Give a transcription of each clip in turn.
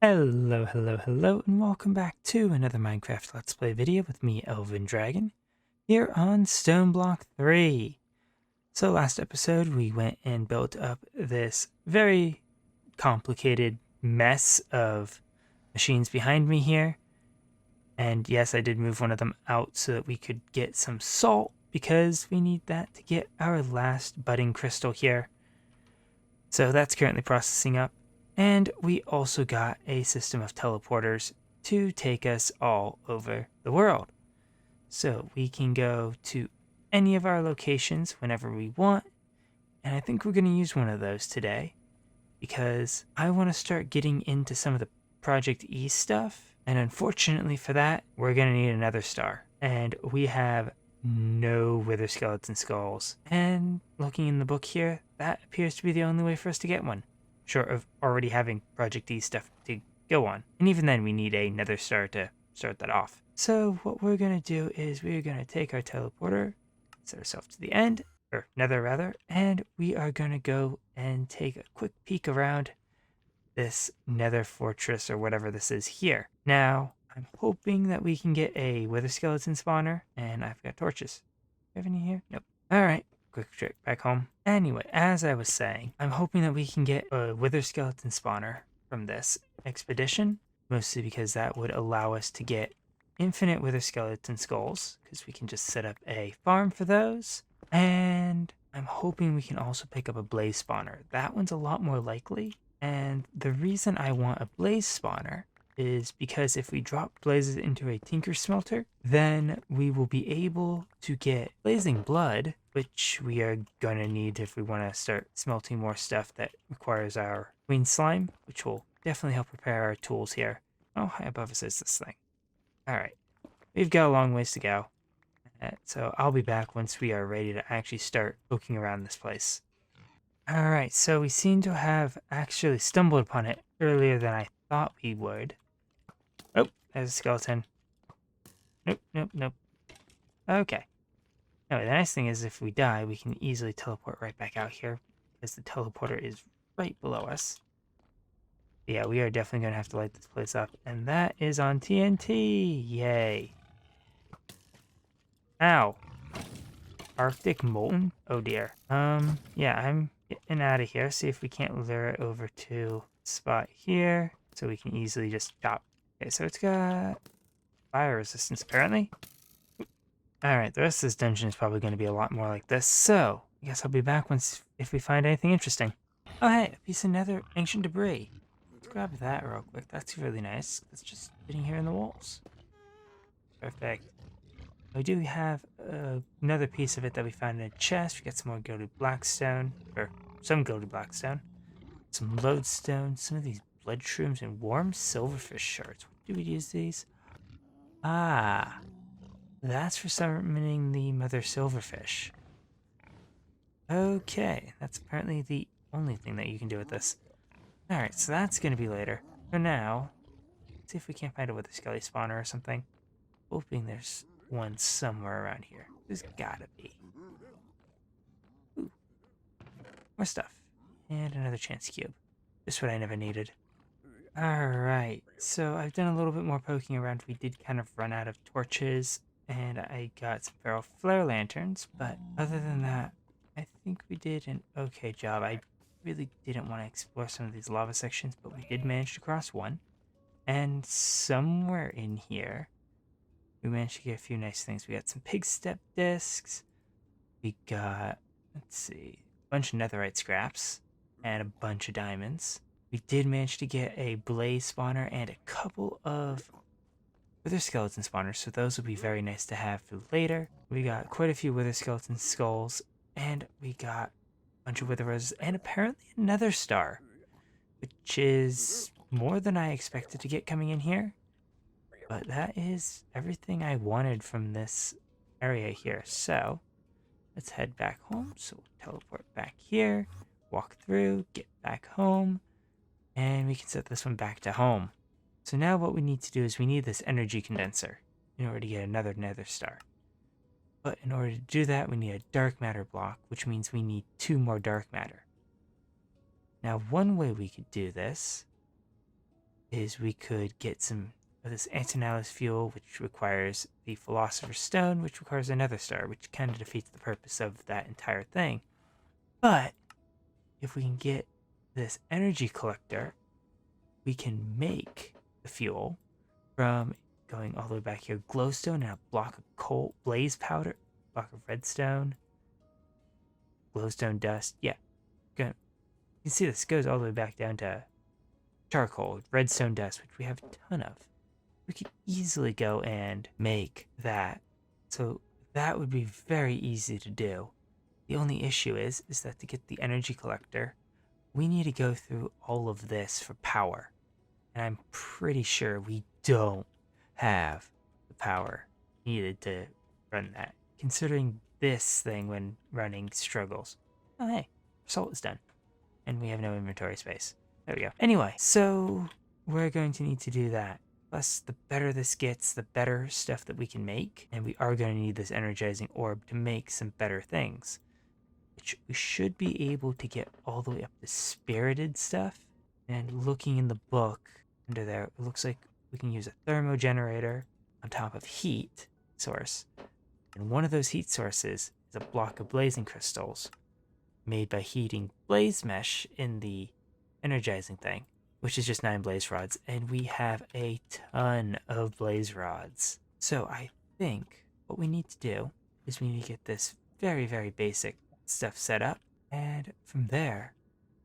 Hello, and welcome back to another Minecraft Let's Play video with me, Elven Dragon, here on Stoneblock 3. So last episode, we went and built up this very complicated mess of machines behind me here. And yes, I did move one of them out so that we could get some salt, because we need that to get our last budding crystal here. So that's currently processing up. And we also got a system of teleporters to take us all over the world. So we can go to any of our locations whenever we want. And I think we're going to use one of those today, because I want to start getting into some of the Project E stuff. And unfortunately for that, we're going to need another star. And we have no wither skeleton skulls. And looking in the book here, that appears to be the only way for us to get one, short of already having Project E stuff to go on. And even then, we need a nether star to start that off. So what we're going to do is we're going to take our teleporter, set ourselves to the end, or nether rather, and we are going to go and take a quick peek around this nether fortress or whatever this is here. Now, I'm hoping that we can get a wither skeleton spawner, and I've got torches. Do you have any here? Nope. Alright, quick trip back home. Anyway, as I was saying, I'm hoping that we can get a wither skeleton spawner from this expedition, mostly because that would allow us to get infinite wither skeleton skulls, because we can just set up a farm for those. And I'm hoping we can also pick up a blaze spawner. That one's a lot more likely. And the reason I want a blaze spawner is because if we drop blazes into a tinker smelter, then we will be able to get blazing blood, which we are going to need if we want to start smelting more stuff that requires our queen slime, which will definitely help prepare our tools here. Oh, high above us is this thing. Alright, we've got a long ways to go. So I'll be back once we are ready to actually start looking around this place. Alright, so we seem to have actually stumbled upon it earlier than I thought we would. Oh, there's a skeleton. Nope. Okay. Anyway, the nice thing is if we die, we can easily teleport right back out here, because the teleporter is right below us. Yeah, we are definitely going to have to light this place up, and that is on TNT! Yay! Ow! Arctic Molten? Oh dear. Yeah, I'm getting out of here. See if we can't lure it over to the spot here, so we can easily just chop. Okay, so it's got fire resistance, apparently. Alright, the rest of this dungeon is probably going to be a lot more like this, so I guess I'll be back if we find anything interesting. Oh hey, a piece of nether ancient debris. Let's grab that real quick. That's really nice. It's just sitting here in the walls. Perfect. We do have another piece of it that we found in a chest. We got some more gilded blackstone, or some gilded blackstone, some lodestone, some of these blood shrooms, and warm silverfish shards. Do we use these? Ah, that's for summoning the mother silverfish. Okay, that's apparently the only thing that you can do with this. Alright, so that's going to be later. For now, let's see if we can't find a wither skelly spawner or something. Hoping there's one somewhere around here. There's gotta be. Ooh. More stuff. And another chance cube. Just what I never needed. Alright, so I've done a little bit more poking around. We did kind of run out of torches, and I got some feral flare lanterns, but other than that, I think we did an okay job. I really didn't want to explore some of these lava sections, but we did manage to cross one. And somewhere in here, we managed to get a few nice things. We got some pig step discs. We got, let's see, a bunch of netherite scraps and a bunch of diamonds. We did manage to get a blaze spawner and a couple of wither skeleton spawners, so those will be very nice to have for later. We got quite a few wither skeleton skulls, and we got a bunch of wither roses, and apparently a nether star, which is more than I expected to get coming in here. But that is everything I wanted from this area here. So let's head back home. So we'll teleport back here, walk through, get back home, and we can set this one back to home. So now what we need to do is we need this energy condenser in order to get another nether star. But in order to do that, we need a dark matter block, which means we need 2 more dark matter. Now, one way we could do this is we could get some of this antinihilus fuel, which requires the Philosopher's Stone, which requires another star, which kind of defeats the purpose of that entire thing. But if we can get this energy collector, we can make the fuel from going all the way back here. Glowstone and a block of coal, blaze powder, block of redstone, glowstone dust. Yeah, good. You can see this goes all the way back down to charcoal, redstone dust, which we have a ton of. We could easily go and make that. So that would be very easy to do. The only issue is that to get the energy collector, we need to go through all of this for power. And I'm pretty sure we don't have the power needed to run that, considering this thing when running struggles. Oh hey, salt is done. And we have no inventory space. There we go. Anyway, so we're going to need to do that. Plus, the better this gets, the better stuff that we can make. And we are going to need this energizing orb to make some better things. Which we should be able to get all the way up to spirited stuff. And looking in the book under there, it looks like we can use a thermo generator on top of heat source. And one of those heat sources is a block of blazing crystals made by heating blaze mesh in the energizing thing, which is just 9 blaze rods, and we have a ton of blaze rods. So I think what we need to do is we need to get this very, very basic stuff set up, and from there,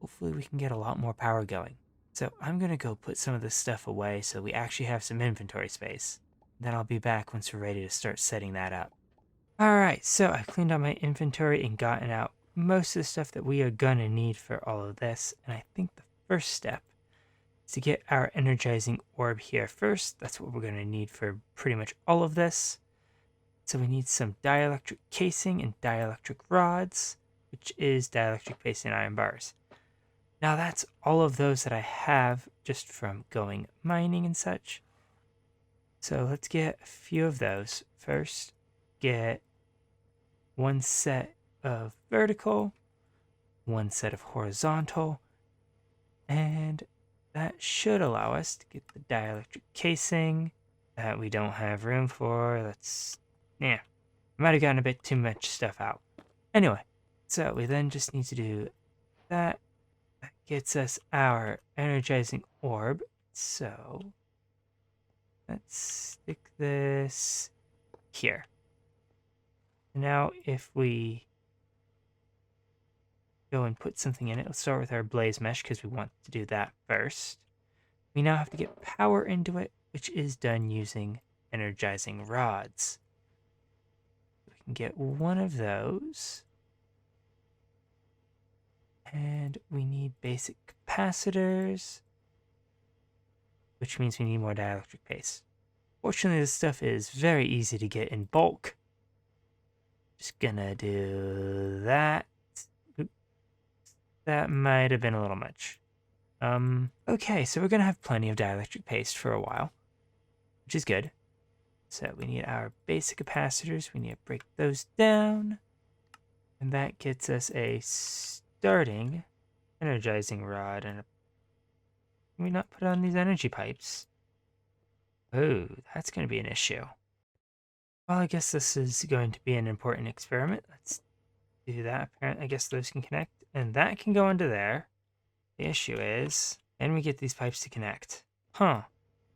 hopefully we can get a lot more power going. So I'm going to go put some of this stuff away so we actually have some inventory space. Then I'll be back once we're ready to start setting that up. Alright, so I cleaned out my inventory and gotten out most of the stuff that we are going to need for all of this. And I think the first step is to get our energizing orb here first. That's what we're going to need for pretty much all of this. So we need some dielectric casing and dielectric rods, which is dielectric paste and iron bars. Now that's all of those that I have just from going mining and such. So let's get a few of those. First, get one set of vertical, one set of horizontal, and that should allow us to get the dielectric casing that we don't have room for. I might have gotten a bit too much stuff out. Anyway, so we then just need to do that. That gets us our energizing orb. So let's stick this here. Now if we go and put something in it, let's start with our blaze mesh because we want to do that first. We now have to get power into it, which is done using energizing rods. We can get one of those. And we need basic capacitors, which means we need more dielectric paste. Fortunately, this stuff is very easy to get in bulk. Just gonna do that. Oops. That might have been a little much. Okay, so we're gonna have plenty of dielectric paste for a while, which is good. So we need our basic capacitors. We need to break those down. And that gets us a starting energizing rod. And can we not put on these energy pipes? Oh, that's going to be an issue. Well, I guess this is going to be an important experiment. Let's do that. Apparently, I guess those can connect. And that can go into there. The issue is, can we get these pipes to connect? Huh.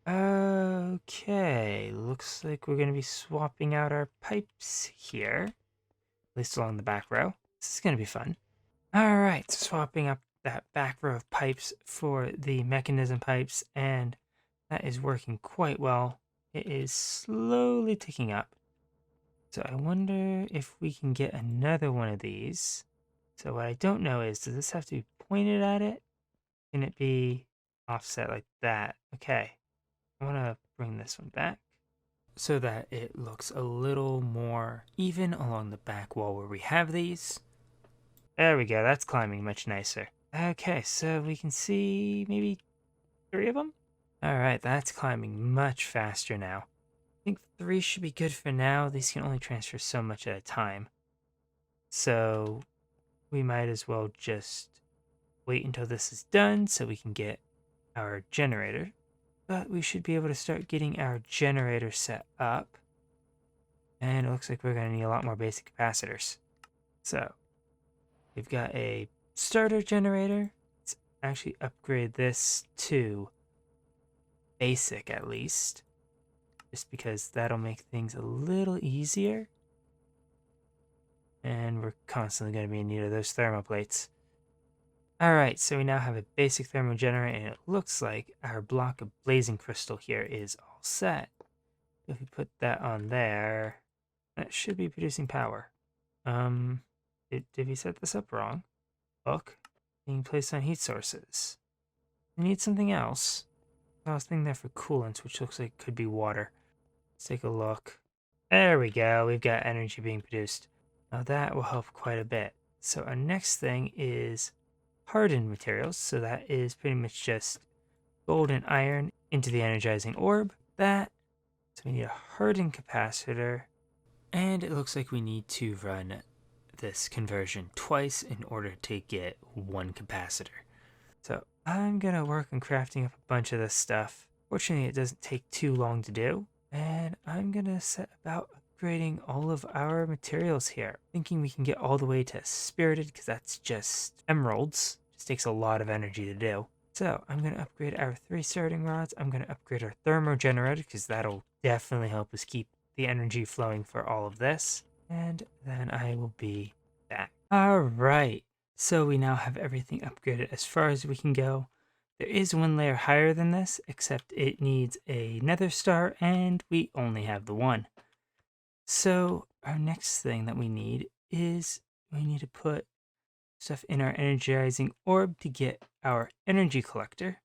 Okay, looks like we're going to be swapping out our pipes here. At least along the back row. This is going to be fun. Alright, so swapping up that back row of pipes for the mechanism pipes, and that is working quite well. It is slowly ticking up. So I wonder if we can get another one of these. So what I don't know is, does this have to be pointed at it? Can it be offset like that? Okay, I want to bring this one back so that it looks a little more even along the back wall where we have these. There we go, that's climbing much nicer. Okay, so we can see maybe 3 of them? Alright, that's climbing much faster now. I think 3 should be good for now. These can only transfer so much at a time. So we might as well just wait until this is done so we can get our generator. but we should be able to start getting our generator set up. And it looks like we're going to need a lot more basic capacitors. So we've got a starter generator. Let's actually upgrade this to basic at least, just because that'll make things a little easier. And we're constantly going to be in need of those thermoplates. Alright, so we now have a basic thermal generator, and it looks like our block of blazing crystal here is all set. If we put that on there, that should be producing power. Did we set this up wrong? Hook being placed on heat sources. We need something else. I was thinking there for coolants, which looks like could be water. Let's take a look. There we go. We've got energy being produced. Now that will help quite a bit. So our next thing is hardened materials. So that is pretty much just gold and iron into the energizing orb. So we need a hardened capacitor. And it looks like we need to run this conversion twice in order to get one capacitor. So I'm going to work on crafting up a bunch of this stuff. Fortunately, it doesn't take too long to do. And I'm going to set about upgrading all of our materials here. Thinking we can get all the way to spirited, because that's just emeralds. Just takes a lot of energy to do. So I'm going to upgrade our 3 starting rods. I'm going to upgrade our thermo generator, because that'll definitely help us keep the energy flowing for all of this. And then I will be back. Alright, so we now have everything upgraded as far as we can go. There is one layer higher than this, except it needs a nether star, and we only have the one. So our next thing that we need is we need to put stuff in our energizing orb to get our energy collector,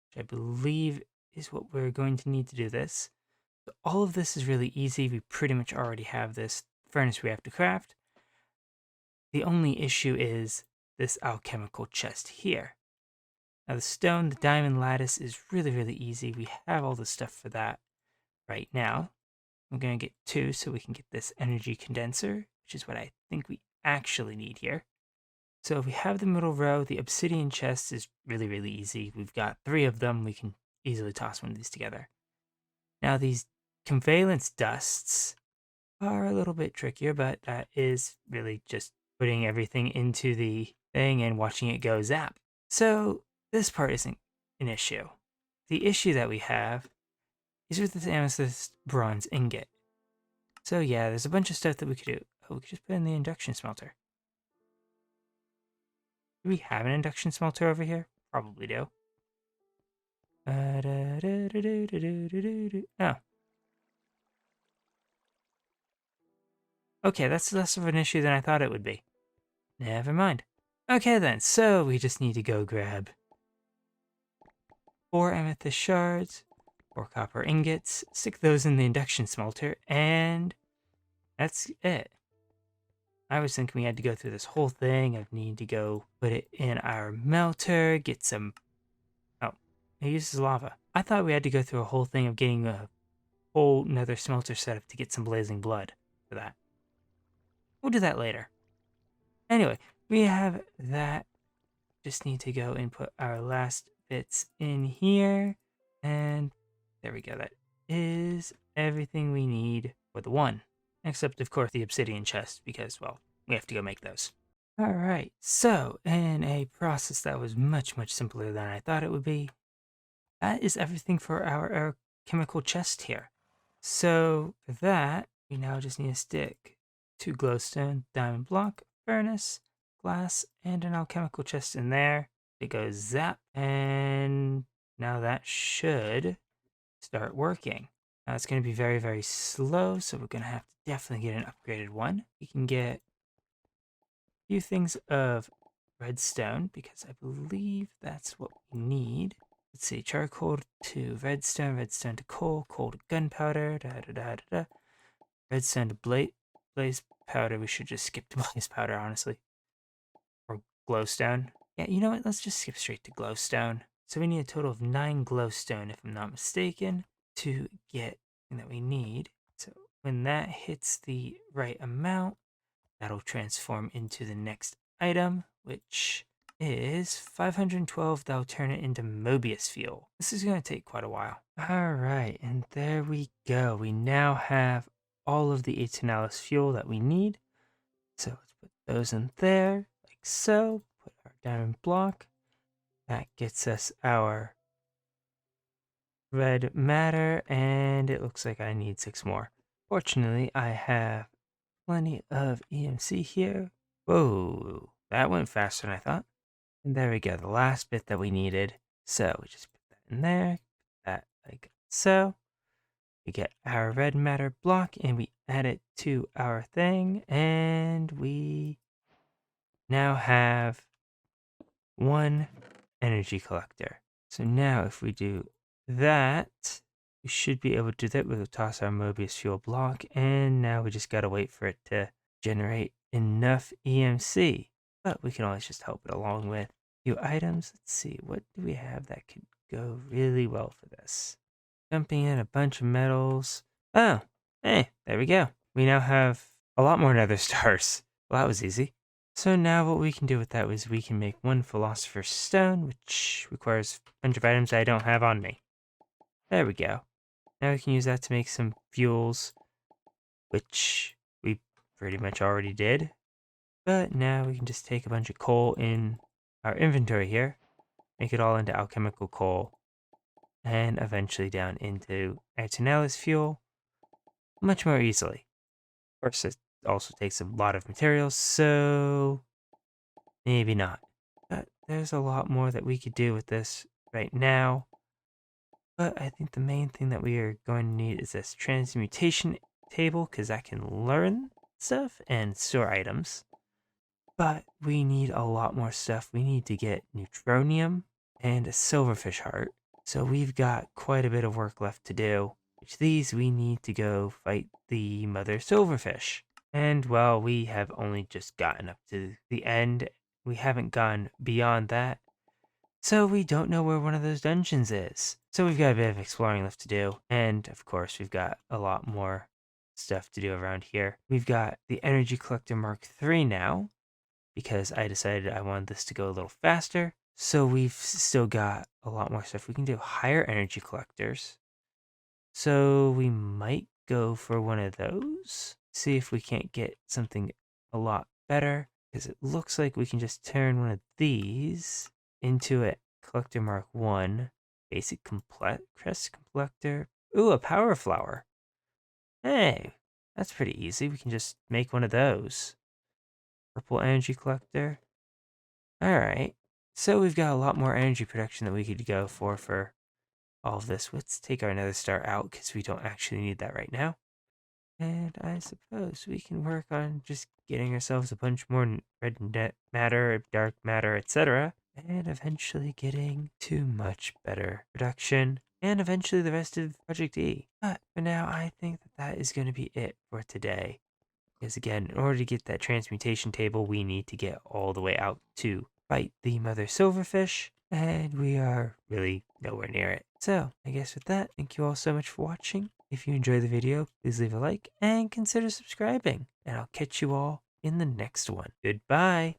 which I believe is what we're going to need to do this. So all of this is really easy. We pretty much already have this furnace we have to craft. The only issue is this alchemical chest here. Now the stone, the diamond lattice is really, really easy. We have all the stuff for that right now. I'm going to get 2 so we can get this energy condenser, which is what I think we actually need here. So if we have the middle row, the obsidian chest is really, really easy. We've got 3 of them. We can easily toss one of these together. Now these convalence dusts are a little bit trickier, but that is really just putting everything into the thing and watching it go zap. So this part isn't an issue. The issue that we have is with this amethyst bronze ingot. So yeah, there's a bunch of stuff that we could do. Oh, we could just put in the induction smelter. Do we have an induction smelter over here? Probably do. Oh. Okay, that's less of an issue than I thought it would be. Never mind. Okay then, so we just need to go grab 4 amethyst shards, 4 copper ingots, stick those in the induction smelter, and that's it. I was thinking we had to go through this whole thing of needing to go put it in our melter, get some... Oh, it uses lava. I thought we had to go through a whole thing of getting a whole nether smelter set up to get some blazing blood for that. We'll do that later. Anyway, we have that. Just need to go and put our last bits in here. And there we go. That is everything we need for the one. Except, of course, the obsidian chest, because, well, we have to go make those. Alright, so in a process that was much, much simpler than I thought it would be, that is everything for our chemical chest here. So for that, we now just need to stick 2 glowstone, diamond block, furnace, glass, and an alchemical chest in there. It goes zap, and now that should start working. Now it's going to be very, very slow, so we're going to have to definitely get an upgraded one. We can get a few things of redstone, because I believe that's what we need. Let's see, charcoal to redstone, redstone to coal, coal to gunpowder, redstone to blaze powder. We should just skip to blaze powder, honestly. Or glowstone. Yeah, you know what? Let's just skip straight to glowstone. So we need a total of 9 glowstone, if I'm not mistaken, to get everything that we need. So when that hits the right amount, that'll transform into the next item, which is 512. That'll turn it into Mobius fuel. This is going to take quite a while. All right, and there we go. We now have all of the Aeternalis fuel that we need. So let's put those in there, like so. Put our diamond block. That gets us our red matter, and it looks like I need 6 more. Fortunately, I have plenty of EMC here. Whoa, that went faster than I thought. And there we go, the last bit that we needed. So we just put that in there, put that like so. We get our red matter block and we add it to our thing, and we now have one energy collector. So now if we do that, we should be able to do that. We'll toss our Mobius fuel block, and now we just gotta wait for it to generate enough EMC. But we can always just help it along with a few items. Let's see, what do we have that could go really well for this? Dumping in a bunch of metals. Oh, hey, there we go. We now have a lot more nether stars. Well, that was easy. So now what we can do with that is we can make one Philosopher's Stone, which requires a bunch of items I don't have on me. There we go. Now we can use that to make some fuels, which we pretty much already did. But now we can just take a bunch of coal in our inventory here, make it all into alchemical coal, and eventually down into Aeternalis fuel much more easily. Of course, it also takes a lot of materials, so maybe not. But there's a lot more that we could do with this right now. But I think the main thing that we are going to need is this transmutation table, because that can learn stuff and store items. But we need a lot more stuff. We need to get neutronium and a silverfish heart. So we've got quite a bit of work left to do. Which these we need to go fight the mother silverfish. And well, we have only just gotten up to the end. We haven't gone beyond that. So we don't know where one of those dungeons is. So we've got a bit of exploring left to do. And of course, we've got a lot more stuff to do around here. We've got the Energy Collector Mark III now, because I decided I wanted this to go a little faster. So we've still got a lot more stuff. We can do higher energy collectors. So we might go for one of those. See if we can't get something a lot better. Because it looks like we can just turn one of these into a Collector Mark 1. Basic Crest Collector. Ooh, a Power Flower. Hey, that's pretty easy. We can just make one of those. Purple Energy Collector. Alright. So we've got a lot more energy production that we could go for all of this. Let's take our nether star out because we don't actually need that right now. And I suppose we can work on just getting ourselves a bunch more red matter, dark matter, etc. And eventually getting to much better production. And eventually the rest of Project E. But for now, I think that is going to be it for today. Because again, in order to get that transmutation table, we need to get all the way out to fight the mother silverfish. And we are really nowhere near it. So, I guess with that, thank you all so much for watching. If you enjoyed the video, please leave a like and consider subscribing. And I'll catch you all in the next one. Goodbye.